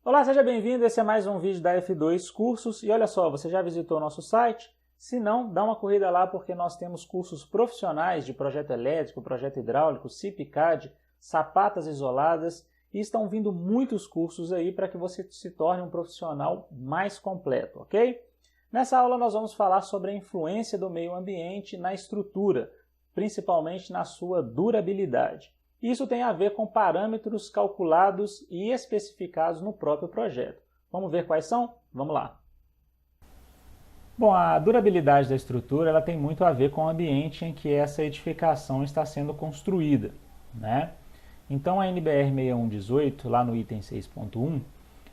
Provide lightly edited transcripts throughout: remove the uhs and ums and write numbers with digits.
Olá, seja bem-vindo, esse é mais um vídeo da F2 Cursos e olha só, você já visitou o nosso site? Se não, dá uma corrida lá porque nós temos cursos profissionais de projeto elétrico, projeto hidráulico, CIP/CAD, sapatas isoladas e estão vindo muitos cursos aí para que você se torne um profissional mais completo, ok? Nessa aula nós vamos falar sobre a influência do meio ambiente na estrutura, principalmente na sua durabilidade. Isso tem a ver com parâmetros calculados e especificados no próprio projeto. Vamos ver quais são? Vamos lá. Bom, a durabilidade da estrutura ela tem muito a ver com o ambiente em que essa edificação está sendo construída, né? Então a NBR 6118, lá no item 6.1,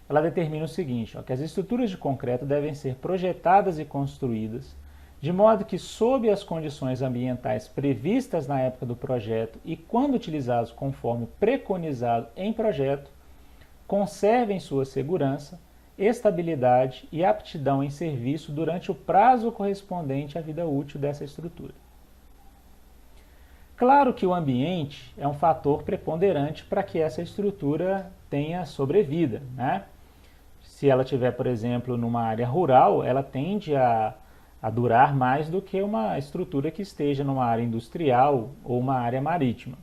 ela determina o seguinte, que as estruturas de concreto devem ser projetadas e construídas de modo que, sob as condições ambientais previstas na época do projeto e quando utilizados conforme preconizado em projeto, conservem sua segurança, estabilidade e aptidão em serviço durante o prazo correspondente à vida útil dessa estrutura. Claro que o ambiente é um fator preponderante para que essa estrutura tenha sobrevida, né? Se ela estiver, por exemplo, numa área rural, ela tende a durar mais do que uma estrutura que esteja numa área industrial ou uma área marítima.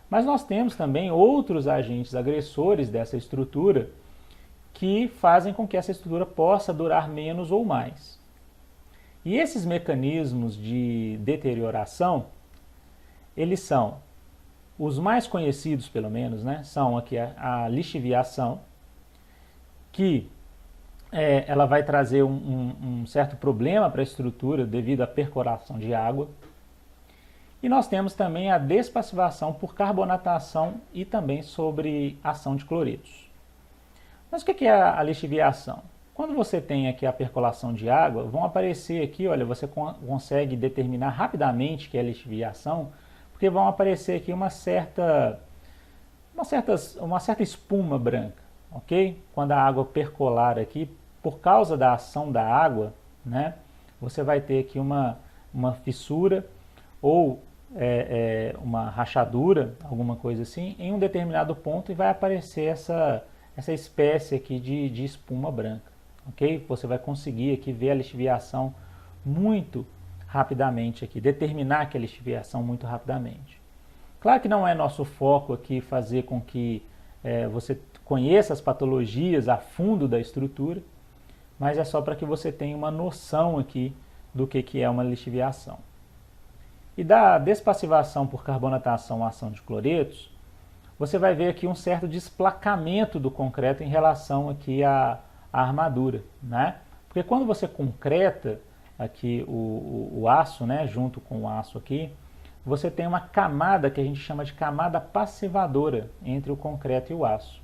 Mas nós temos também outros agentes agressores dessa estrutura que fazem com que essa estrutura possa durar menos ou mais. E esses mecanismos de deterioração, eles são os mais conhecidos, pelo menos, né? São aqui a lixiviação, que ela vai trazer um certo problema para a estrutura devido à percolação de água. E nós temos também a despassivação por carbonatação e também sobre ação de cloretos. Mas o que é a lixiviação? Quando você tem aqui a percolação de água, vão aparecer aqui, olha, você consegue determinar rapidamente que é lixiviação, porque vão aparecer aqui uma certa espuma branca, ok? Quando a água percolar aqui, por causa da ação da água, né, você vai ter aqui uma fissura ou uma rachadura, alguma coisa assim, em um determinado ponto e vai aparecer essa espécie aqui de espuma branca, ok? Você vai conseguir aqui ver a lixiviação muito rapidamente aqui, determinar aquela lixiviação muito rapidamente. Claro que não é nosso foco aqui fazer com que você conheça as patologias a fundo da estrutura, mas é só para que você tenha uma noção aqui do que é uma lixiviação. E da despassivação por carbonatação ou ação de cloretos, você vai ver aqui um certo desplacamento do concreto em relação aqui à armadura, né? Porque quando você concreta aqui o aço, né, junto com o aço aqui, você tem uma camada que a gente chama de camada passivadora entre o concreto e o aço.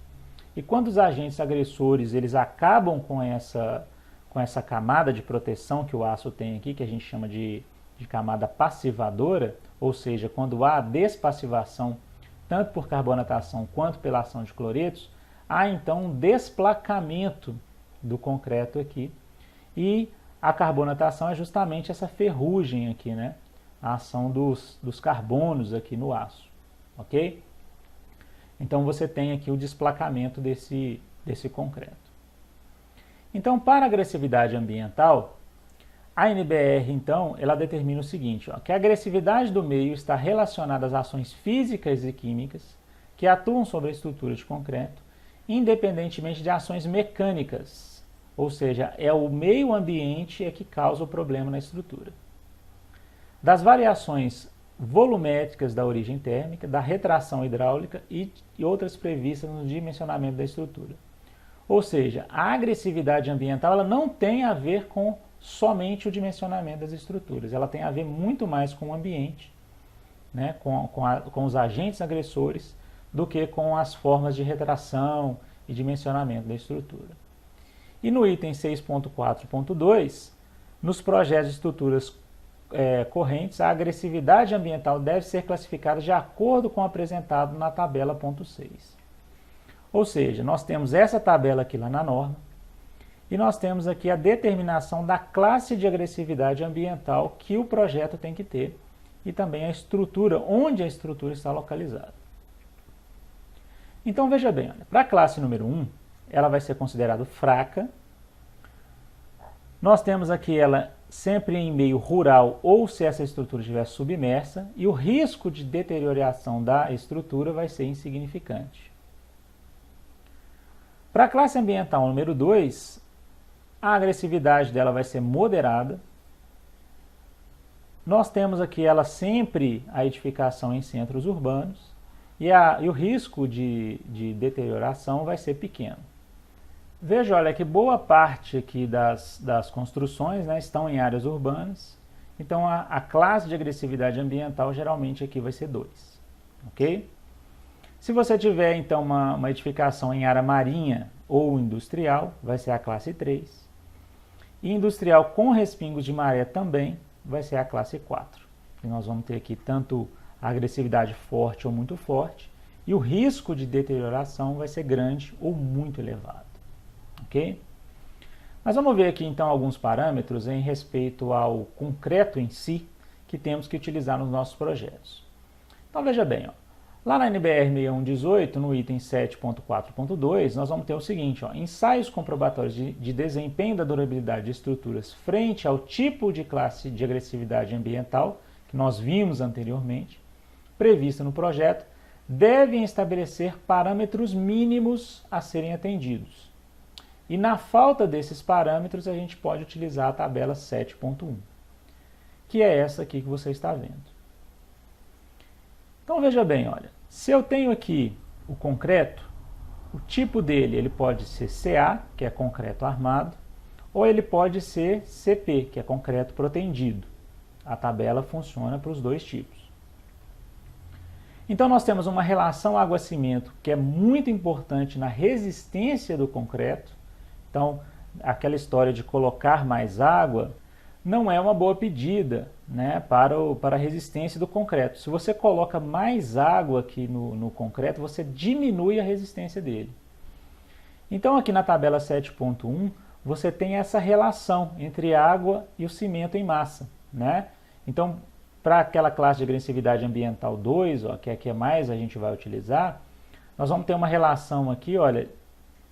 E quando os agentes agressores eles acabam com essa camada de proteção que o aço tem aqui, que a gente chama de camada passivadora, ou seja, quando há despassivação tanto por carbonatação quanto pela ação de cloretos, há então um desplacamento do concreto aqui. E a carbonatação é justamente essa ferrugem aqui, né? A ação dos carbonos aqui no aço, ok? Então você tem aqui o desplacamento desse concreto. Então, para a agressividade ambiental, a NBR, então, ela determina o seguinte, que a agressividade do meio está relacionada às ações físicas e químicas que atuam sobre a estrutura de concreto, independentemente de ações mecânicas, ou seja, é o meio ambiente que causa o problema na estrutura. Das variações volumétricas da origem térmica, da retração hidráulica e outras previstas no dimensionamento da estrutura. Ou seja, a agressividade ambiental ela não tem a ver com somente o dimensionamento das estruturas, ela tem a ver muito mais com o ambiente, né, com os agentes agressores, do que com as formas de retração e dimensionamento da estrutura. E no item 6.4.2, nos projetos de estruturas correntes, a agressividade ambiental deve ser classificada de acordo com o apresentado na tabela ponto 6. Ou seja, nós temos essa tabela aqui lá na norma, e nós temos aqui a determinação da classe de agressividade ambiental que o projeto tem que ter, e também a estrutura, onde a estrutura está localizada. Então veja bem, para a classe número 1, ela vai ser considerada fraca. Nós temos aqui ela sempre em meio rural ou se essa estrutura estiver submersa, e o risco de deterioração da estrutura vai ser insignificante. Para a classe ambiental número 2, a agressividade dela vai ser moderada. Nós temos aqui ela sempre a edificação em centros urbanos e o risco de deterioração vai ser pequeno. Veja, olha, que boa parte aqui das construções, né, estão em áreas urbanas, então a classe de agressividade ambiental geralmente aqui vai ser 2, ok? Se você tiver então uma edificação em área marinha ou industrial, vai ser a classe 3. E industrial com respingos de maré também vai ser a classe 4. E nós vamos ter aqui tanto a agressividade forte ou muito forte, e o risco de deterioração vai ser grande ou muito elevado. Ok? Mas vamos ver aqui então alguns parâmetros em respeito ao concreto em si que temos que utilizar nos nossos projetos. Então veja bem, ó, lá na NBR 6118, no item 7.4.2, nós vamos ter o seguinte, ó, ensaios comprobatórios de desempenho da durabilidade de estruturas frente ao tipo de classe de agressividade ambiental que nós vimos anteriormente, prevista no projeto, devem estabelecer parâmetros mínimos a serem atendidos. E na falta desses parâmetros, a gente pode utilizar a tabela 7.1, que é essa aqui que você está vendo. Então veja bem, olha, se eu tenho aqui o concreto, o tipo dele ele pode ser CA, que é concreto armado, ou ele pode ser CP, que é concreto protendido. A tabela funciona para os dois tipos. Então nós temos uma relação água-cimento que é muito importante na resistência do concreto. Então, aquela história de colocar mais água não é uma boa pedida, né, para a resistência do concreto. Se você coloca mais água aqui no concreto, você diminui a resistência dele. Então, aqui na tabela 7.1, você tem essa relação entre água e o cimento em massa, né? Então, para aquela classe de agressividade ambiental 2, ó, que é a que mais a gente vai utilizar, nós vamos ter uma relação aqui, olha,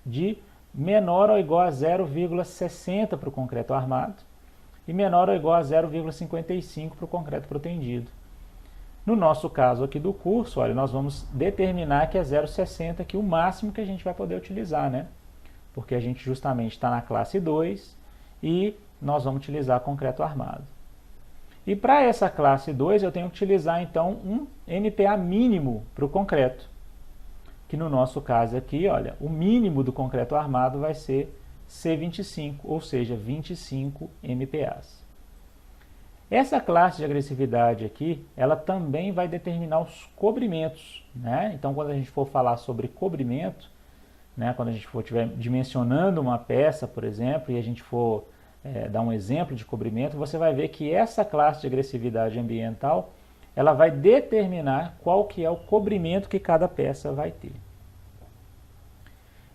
de menor ou igual a 0,60 para o concreto armado e menor ou igual a 0,55 para o concreto protendido. No nosso caso aqui do curso, olha, nós vamos determinar que é 0,60 aqui o máximo que a gente vai poder utilizar, né? Porque a gente justamente está na classe 2 e nós vamos utilizar concreto armado. E para essa classe 2 eu tenho que utilizar então um MPa mínimo para o concreto, que no nosso caso aqui, olha, o mínimo do concreto armado vai ser C25, ou seja, 25 MPas. Essa classe de agressividade aqui, ela também vai determinar os cobrimentos, né? Então, quando a gente for falar sobre cobrimento, né, quando a gente for estiver dimensionando uma peça, por exemplo, e a gente for dar um exemplo de cobrimento, você vai ver que essa classe de agressividade ambiental, ela vai determinar qual que é o cobrimento que cada peça vai ter.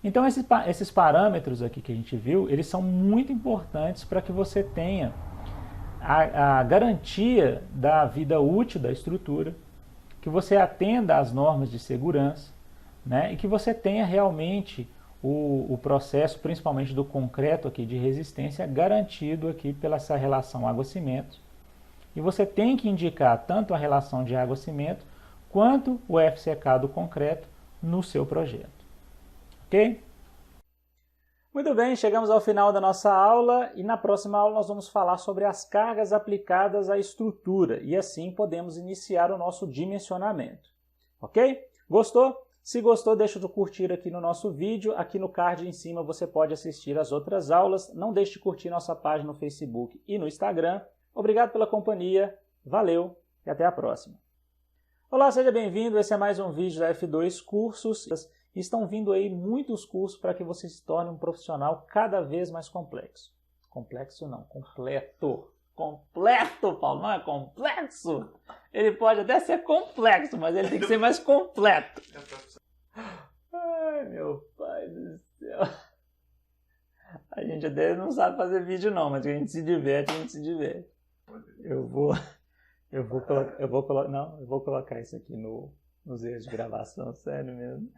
Então, esses parâmetros aqui que a gente viu, eles são muito importantes para que você tenha a garantia da vida útil da estrutura, que você atenda às normas de segurança, né, e que você tenha realmente o processo, principalmente do concreto aqui de resistência, garantido aqui pela essa relação água-cimento. E você tem que indicar tanto a relação de água-cimento quanto o FCK do concreto no seu projeto. Ok? Muito bem, chegamos ao final da nossa aula e na próxima aula nós vamos falar sobre as cargas aplicadas à estrutura e assim podemos iniciar o nosso dimensionamento. Ok? Gostou? Se gostou, deixa de curtir aqui no nosso vídeo. Aqui no card em cima você pode assistir as outras aulas. Não deixe de curtir nossa página no Facebook e no Instagram. Obrigado pela companhia, valeu e até a próxima. Olá, seja bem-vindo. Esse é mais um vídeo da F2 Cursos. Estão vindo aí muitos cursos para que você se torne um profissional cada vez mais complexo. Complexo não, completo. Completo, Paulo, não é complexo. Ele pode até ser complexo, mas ele tem que ser mais completo. Ai, meu pai do céu. A gente até não sabe fazer vídeo não, mas a gente se diverte, a gente se diverte. Eu vou colocar isso aqui nos erros de gravação, sério mesmo.